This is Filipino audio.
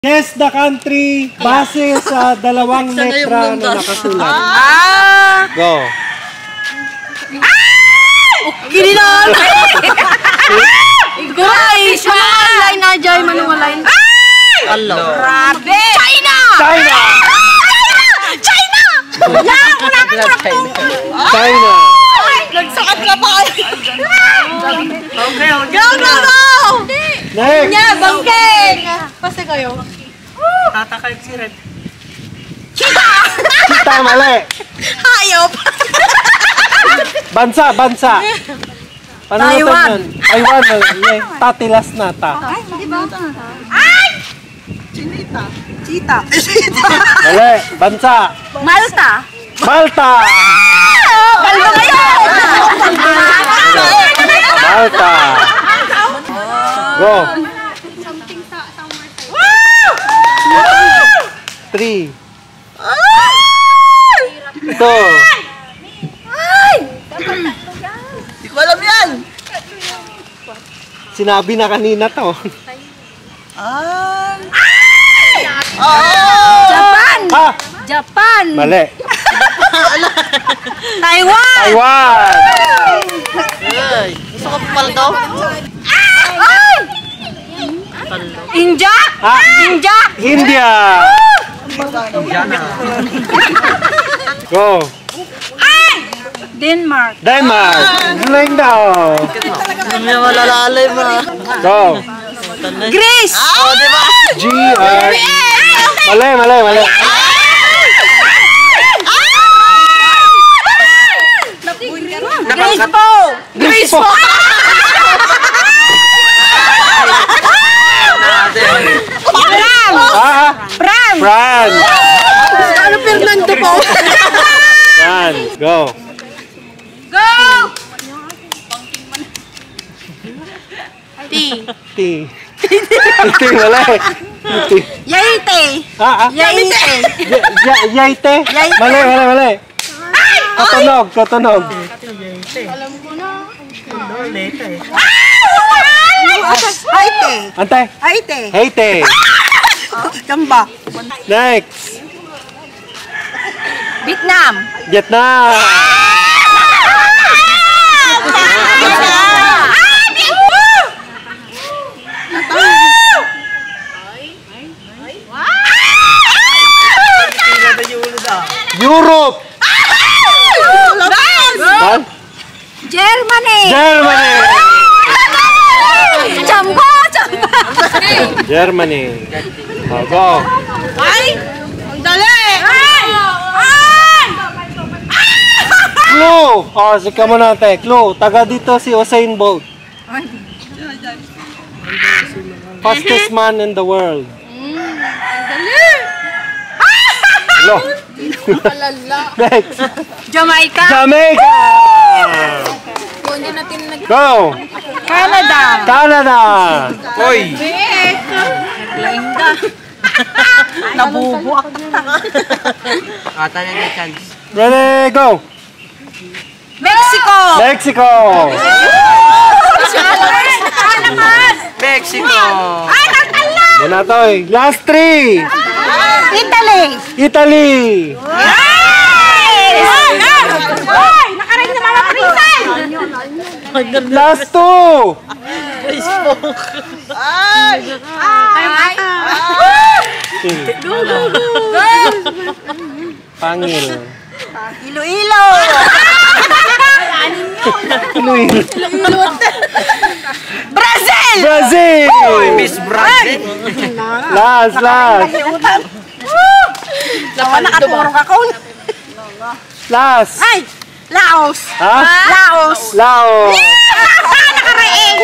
Guess the country base sa dalawang letra na nakasulat. Go. Kinilang! Guys! Manungalay na dyan, manungalay. Hello. Grabe! China! China! China! Yan! Wala ka China! China! Nagsakat ka pa! Okay, Go, go, go! Next! Nya, bangkeng! Pasa kayo. Tatakay si Red. Cheetah! Cheetah, mali! Hayop! Bansa, bansa! Taiwan. Taiwan, tatilas na ta. Ay, di ba? Ay! Chinita. Cheetah. Mali, bansa! Malta. Malta! Kalma kayo! Malta! Go! 3 2 Di ko alam yan! Sinabi na kanina to. Japan! Ah! Japan! Mali. Taiwan! Taiwan! Gusto ko paldo? India! Ah! India! India! Go! Denmark! Denmark! Galing daw! Hindi mo malalala mo. Go! Greece! Oh, di ba? G-R... Mali, mali, mali. Greece po! Greece po! France! Ah! France! France! Ano Fernando po? France! Go! Go! T. T. T, mali. T. Yaite! Ah, ah. Yaite! Yaite? Mali, mali, mali. Katunog, katunog. Haite! Antay. Haite! Haiti. Gamba! Next. Vietnam! Vietnam. Europe. What? Germany! Germany. Chamko! Chamko! Germany. Oh, go. Ay! Ang dali! Ay! Ay! Clue. Oh, sika mo natin. Clue. Taga dito si Usain Bolt. Fastest man in the world. Hello. Next. Jamaica! Jamaica. Go. Canada! Canada. Hoy! Lainda! Nabubuak! Ata na may chance. Ready, go. Mexico! Mexico. Mexico! Ay, nagtala! Muna to eh. Last 3. Italy! Italy. Ay! Ay! Nakarin na mga prisan! Last 2. Ay! Ay! Go, go, go! Pangil. Iloilo! Iloilo. Brazil! Brazil. Miss Brazil! Last. Nakaturong ako. Last. Ay! Laos! Ha? Laos! Laos. Nakaraing!